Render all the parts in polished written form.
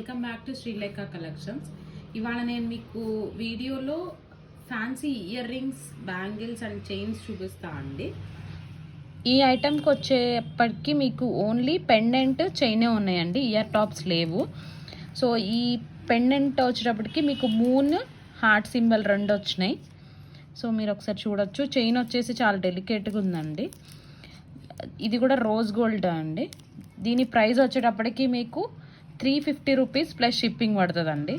Welcome back to Srilekha collections. ఇవాళ నేను మీకు వీడియోలో fancy ear rings, bangles and chains చూపిస్తా అండి. ఈ ఐటెంకి వచ్చేప్పటికి మీకు ఓన్లీ పెండెంట్ చైనే ఉన్నాయండి, ఇయర్ టాప్స్ లేవు. సో ఈ పెండెంట్ వచ్చేటప్పటికి మీకు మూన్ హార్ట్ సింబల్ రెండు వచ్చినాయి. సో మీరు ఒకసారి చూడొచ్చు. చైన్ వచ్చేసి చాలా డెలికేట్గా ఉందండి. ఇది కూడా రోజ్ గోల్డ్ అండి. దీని ప్రైస్ వచ్చేటప్పటికి మీకు 350 రూపీస్ ప్లస్ షిప్పింగ్ పడుతుందండి.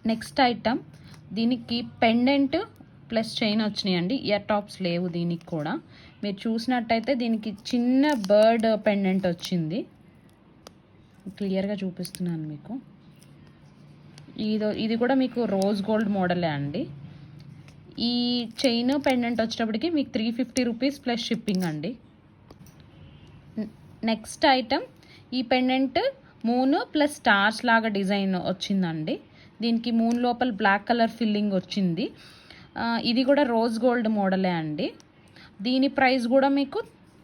నెక్స్ట్ ఐటమ్, దీనికి పెండెంట్ ప్లస్ చైన్ వచ్చినాయండి, ఇయర్ టాప్స్ లేవు దీనికి కూడా. మీరు చూసినట్టయితే దీనికి చిన్న బర్డ్ పెండెంట్ వచ్చింది, క్లియర్గా చూపిస్తున్నాను మీకు. ఇది కూడా మీకు రోజ్ గోల్డ్ మోడలే అండి. ఈ చైన్ పెండెంట్ వచ్చేటప్పటికి మీకు 350 రూపీస్ ప్లస్ షిప్పింగ్ అండి. నెక్స్ట్ ఐటమ్, ఈ పెండెంట్ మూన్ ప్లస్ స్టార్స్ లాగా డిజైన్ వచ్చిందండి. దీనికి మూన్ లోపల బ్లాక్ కలర్ ఫిల్లింగ్ వచ్చింది. ఇది కూడా రోజ్ గోల్డ్ మోడలే అండి. దీని ప్రైస్ కూడా మీకు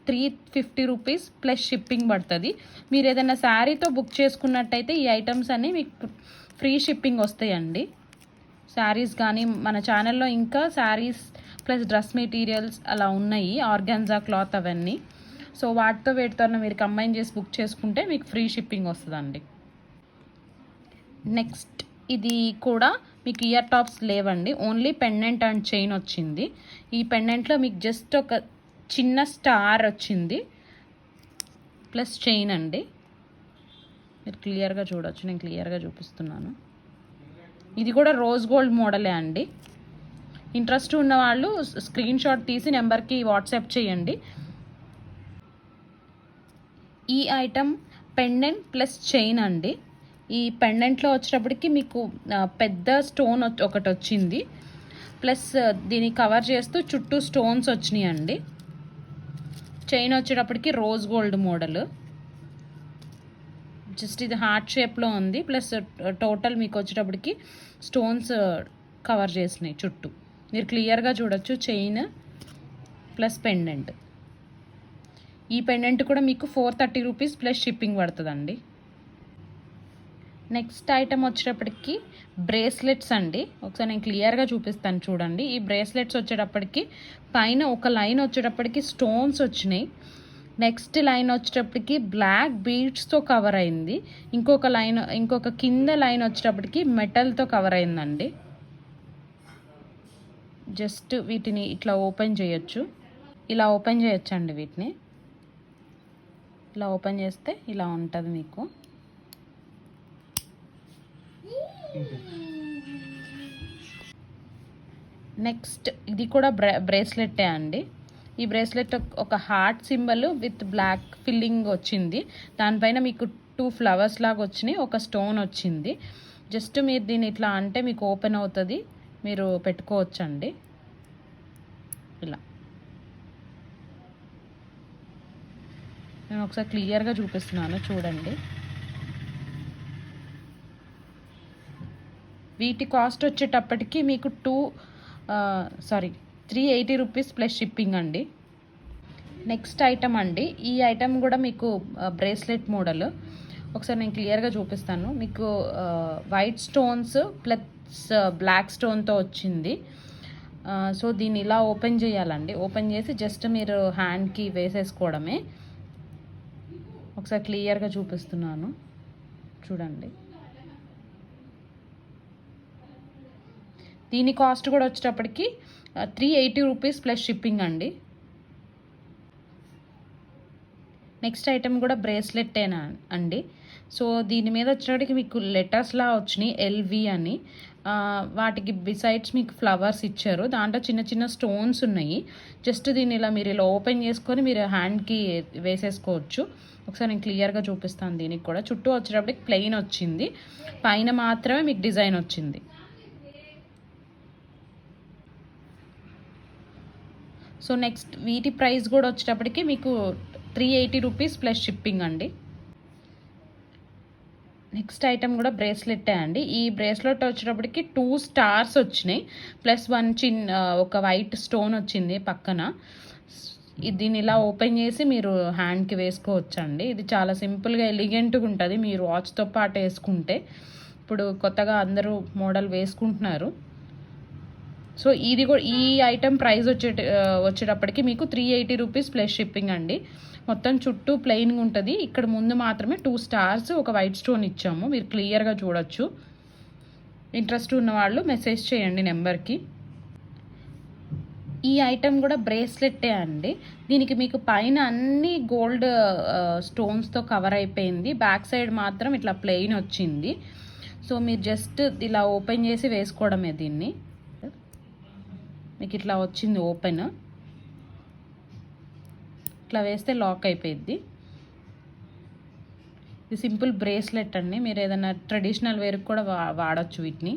350 రూపీస్ ప్లస్ షిప్పింగ్ పడుతుంది. మీరు ఏదైనా శారీతో బుక్ చేసుకున్నట్టయితే ఈ ఐటమ్స్ అన్నీ మీకు ఫ్రీ షిప్పింగ్ వస్తాయండి. శారీస్ కానీ మన ఛానల్లో ఇంకా శారీస్ ప్లస్ డ్రెస్ మెటీరియల్స్ అలా ఉన్నాయి, ఆర్గాన్జా క్లాత్ అవన్నీ. సో వాటితో వీటితో మీరు కంబైన్ చేసి బుక్ చేసుకుంటే మీకు ఫ్రీ షిప్పింగ్ వస్తుందండి. నెక్స్ట్, ఇది కూడా మీకు ఇయర్ టాప్స్ లేవండి, ఓన్లీ పెండెంట్ అండ్ చైన్ వచ్చింది. ఈ పెండెంట్లో మీకు జస్ట్ ఒక చిన్న స్టార్ వచ్చింది ప్లస్ చైన్ అండి. మీరు క్లియర్గా చూడవచ్చు, నేను క్లియర్గా చూపిస్తున్నాను. ఇది కూడా రోజ్ గోల్డ్ మోడలే అండి. ఇంట్రెస్ట్ ఉన్న వాళ్ళు స్క్రీన్ షాట్ తీసి నెంబర్కి వాట్సాప్ చేయండి. ఈ ఐటమ్ పెండెంట్ ప్లస్ చైన్ అండి. ఈ పెండెంట్లో వచ్చేటప్పటికి మీకు పెద్ద స్టోన్ ఒకటి వచ్చింది, ప్లస్ దీన్ని కవర్ చేస్తూ చుట్టూ స్టోన్స్ వచ్చినాయి అండి. చైన్ వచ్చేటప్పటికి రోజ్ గోల్డ్ మోడల్, జస్ట్ ఇది హార్ట్ షేప్లో ఉంది, ప్లస్ టోటల్ మీకు వచ్చేటప్పటికి స్టోన్స్ కవర్ చేసినాయి చుట్టూ. మీరు క్లియర్గా చూడొచ్చు, చైన్ ప్లస్ పెండెంట్. ఈ పెండెంట్ కూడా మీకు 430 రూపీస్ ప్లస్ షిప్పింగ్ పడుతుందండి. నెక్స్ట్ ఐటమ్ వచ్చేటప్పటికి బ్రేస్లెట్స్ అండి. ఒకసారి నేను క్లియర్గా చూపిస్తాను చూడండి. ఈ బ్రేస్లెట్స్ వచ్చేటప్పటికి పైన ఒక లైన్ వచ్చేటప్పటికి స్టోన్స్ వచ్చినాయి. నెక్స్ట్ లైన్ వచ్చేటప్పటికి బ్లాక్ బీడ్స్తో కవర్ అయింది. ఇంకొక కింద లైన్ వచ్చేటప్పటికి మెటల్తో కవర్ అయిందండి. జస్ట్ వీటిని ఇట్లా ఓపెన్ చేయొచ్చు, ఇలా ఓపెన్ చేయొచ్చండి. వీటిని ఇలా ఓపెన్ చేస్తే ఇలా ఉంటుంది మీకు. నెక్స్ట్, ఇది కూడా బ్రేస్లెట్టే అండి. ఈ బ్రేస్లెట్ ఒక heart symbol with black filling వచ్చింది. దానిపైన మీకు 2 ఫ్లవర్స్ లాగా వచ్చినాయి, ఒక స్టోన్ వచ్చింది. జస్ట్ మీరు దీన్ని ఇట్లా అంటే మీకు ఓపెన్ అవుతుంది, మీరు పెట్టుకోవచ్చండి ఇలా. నేను ఒకసారి క్లియర్గా చూపిస్తున్నాను చూడండి. వీటి కాస్ట్ వచ్చేటప్పటికి మీకు 380 రూపీస్ ప్లస్ షిప్పింగ్ అండి. నెక్స్ట్ ఐటమ్ అండి, ఈ ఐటమ్ కూడా మీకు బ్రేస్లెట్ మోడల్. ఒకసారి నేను క్లియర్గా చూపిస్తాను మీకు. వైట్ స్టోన్స్ ప్లస్ బ్లాక్ స్టోన్తో వచ్చింది. సో దీన్ని ఇలా ఓపెన్ చేయాలండి. ఓపెన్ చేసి జస్ట్ మీరు హ్యాండ్కి వేసేసుకోవడమే. ఒకసారి క్లియర్గా చూపిస్తున్నాను చూడండి. దీని కాస్ట్ కూడా వచ్చేటప్పటికి 380 రూపీస్ ప్లస్ షిప్పింగ్ అండి. నెక్స్ట్ ఐటమ్ కూడా బ్రేస్లెట్టేనా అండి. సో దీని మీద వచ్చేటప్పటికి మీకు లెటర్స్లా వచ్చినాయి, ఎల్వి అని. వాటికి బిసైడ్స్ మీకు ఫ్లవర్స్ ఇచ్చారు, దాంట్లో చిన్న చిన్న స్టోన్స్ ఉన్నాయి. జస్ట్ దీన్ని మీరు ఇలా ఓపెన్ చేసుకొని మీరు హ్యాండ్కి వేసేసుకోవచ్చు. ఒకసారి నేను క్లియర్గా చూపిస్తాను. దీనికి కూడా చుట్టూ వచ్చేటప్పటికి ప్లెయిన్ వచ్చింది, పైన మాత్రమే మీకు డిజైన్ వచ్చింది. సో నెక్స్ట్, వీటి ప్రైస్ కూడా వచ్చేటప్పటికి మీకు 380 రూపీస్ ప్లస్ షిప్పింగ్ అండి. నెక్స్ట్ ఐటమ్ కూడా బ్రేస్లెట్టే అండి. ఈ బ్రేస్లెట్ వచ్చేటప్పటికి 2 స్టార్స్ వచ్చినాయి, ప్లస్ ఒక వైట్ స్టోన్ వచ్చింది పక్కన. దీన్ని ఇలా ఓపెన్ చేసి మీరు హ్యాండ్కి వేసుకోవచ్చండి. ఇది చాలా సింపుల్గా ఎలిగెంట్గా ఉంటుంది మీరు వాచ్తో పాటు వేసుకుంటే. ఇప్పుడు కొత్తగా అందరూ మోడల్ వేసుకుంటున్నారు. సో ఇది కూడా ఈ ఐటెం ప్రైస్ వచ్చేటప్పటికి మీకు 380 రూపీస్ ప్లస్ షిప్పింగ్ అండి. మొత్తం చుట్టూ ప్లెయిన్గా ఉంటుంది. ఇక్కడ ముందు మాత్రమే 2 స్టార్స్ ఒక వైట్ స్టోన్ ఇచ్చాము, మీరు క్లియర్గా చూడొచ్చు. ఇంట్రెస్ట్ ఉన్న వాళ్ళు మెసేజ్ చేయండి నెంబర్కి. ఈ ఐటెం కూడా బ్రేస్లెట్టే అండి. దీనికి మీకు పైన అన్ని గోల్డ్ స్టోన్స్తో కవర్ అయిపోయింది, బ్యాక్ సైడ్ మాత్రం ఇట్లా ప్లెయిన్ వచ్చింది. సో మీరు జస్ట్ ఇలా ఓపెన్ చేసి వేసుకోవడమే. దీన్ని మీకు ఇట్లా వచ్చింది ఓపెన్, ఇట్లా వేస్తే లాక్ అయిపోయింది. ఇది సింపుల్ బ్రేస్లెట్ అండి. మీరు ఏదైనా ట్రెడిషనల్ వేర్కి కూడా వాడచ్చు వీటిని.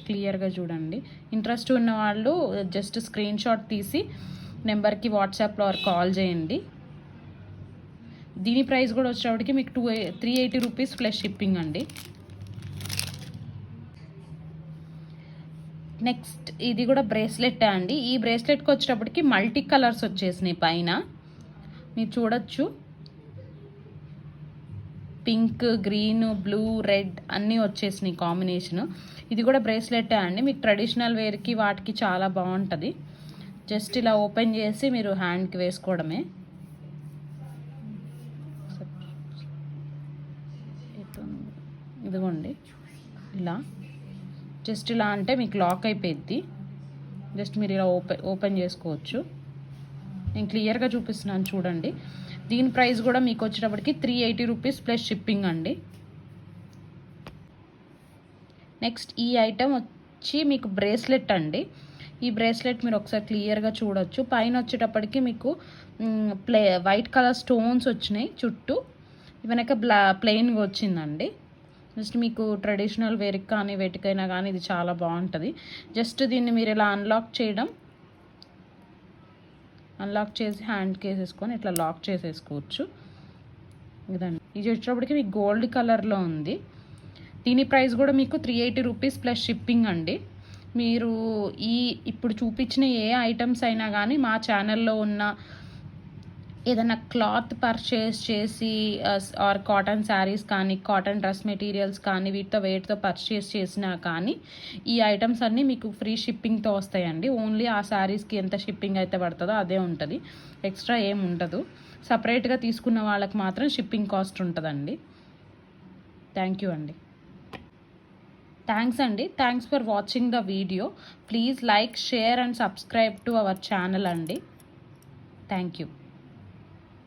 క్లియర్గా చూడండి. ఇంట్రెస్ట్ ఉన్న వాళ్ళు జస్ట్ స్క్రీన్ షాట్ తీసి నెంబర్కి వాట్సాప్లో కాల్ చేయండి. దీని ప్రైస్ కూడా వచ్చేటప్పటికి మీకు 380 రూపీస్ ప్లస్ షిప్పింగ్ అండి. నెక్స్ట్ ఇది కూడా బ్రేస్లెట్ అండి. ఈ బ్రేస్లెట్కి వచ్చేటప్పటికి మల్టీ కలర్స్ వచ్చేసినాయి పైన, మీరు చూడొచ్చు. పింక్, గ్రీన్, బ్లూ, రెడ్ అన్నీ వచ్చేసినాయి కాంబినేషన్. ఇది కూడా బ్రేస్లెట్టే అండి. మీకు ట్రెడిషనల్ వేర్కి వాటికి చాలా బాగుంటుంది. జస్ట్ ఇలా ఓపెన్ చేసి మీరు హ్యాండ్కి వేసుకోవడమే. ఇదిగోండి ఇలా జస్ట్ ఇలా అంటే మీకు లాక్ అయిపోద్ది. జస్ట్ మీరు ఇలా ఓపెన్ చేసుకోవచ్చు. నేను క్లియర్గా చూపిస్తున్నాను చూడండి. దీని ప్రైస్ కూడా మీకు వచ్చేటప్పటికి 380 రూపీస్ ప్లస్ షిప్పింగ్ అండి. నెక్స్ట్ ఈ ఐటెం వచ్చి మీకు బ్రేస్లెట్ అండి. ఈ బ్రేస్లెట్ మీరు ఒకసారి క్లియర్గా చూడొచ్చు. పైన వచ్చేటప్పటికి మీకు వైట్ కలర్ స్టోన్స్ వచ్చినాయి చుట్టూ, వెనక ప్లెయిన్గా వచ్చిందండి. జస్ట్ మీకు ట్రెడిషనల్ వేర్కి కానీ వేటికైనా కానీ ఇది చాలా బాగుంటుంది. జస్ట్ దీన్ని మీరు ఇలా అన్లాక్ చేసి హ్యాండ్కి వేసేసుకొని ఇట్లా లాక్ చేసేసుకోవచ్చు. ఇదండి. ఇది వచ్చేటప్పటికి మీకు గోల్డ్ కలర్లో ఉంది. దీని ప్రైస్ కూడా మీకు 380 రూపీస్ ప్లస్ షిప్పింగ్ అండి. మీరు ఇప్పుడు చూపించిన ఏ ఐటమ్స్ అయినా కానీ మా ఛానల్లో ఉన్న ఏదైనా క్లాత్ పర్చేస్ చేసి ఆర్ కాటన్ శారీస్ కానీ కాటన్ డ్రెస్ మెటీరియల్స్ కానీ వేటితో పర్చేస్ చేసినా కానీ ఈ ఐటమ్స్ అన్నీ మీకు ఫ్రీ షిప్పింగ్తో వస్తాయండి. ఓన్లీ ఆ శారీస్కి ఎంత షిప్పింగ్ అయితే పడుతుందో అదే ఉంటుంది, ఎక్స్ట్రా ఏం ఉండదు. సపరేట్గా తీసుకున్న వాళ్ళకి మాత్రం షిప్పింగ్ కాస్ట్ ఉంటుందండి. థ్యాంక్ యూ అండి. Thanks for watching the video. Please like, share and subscribe to our channel అండి. Thank you.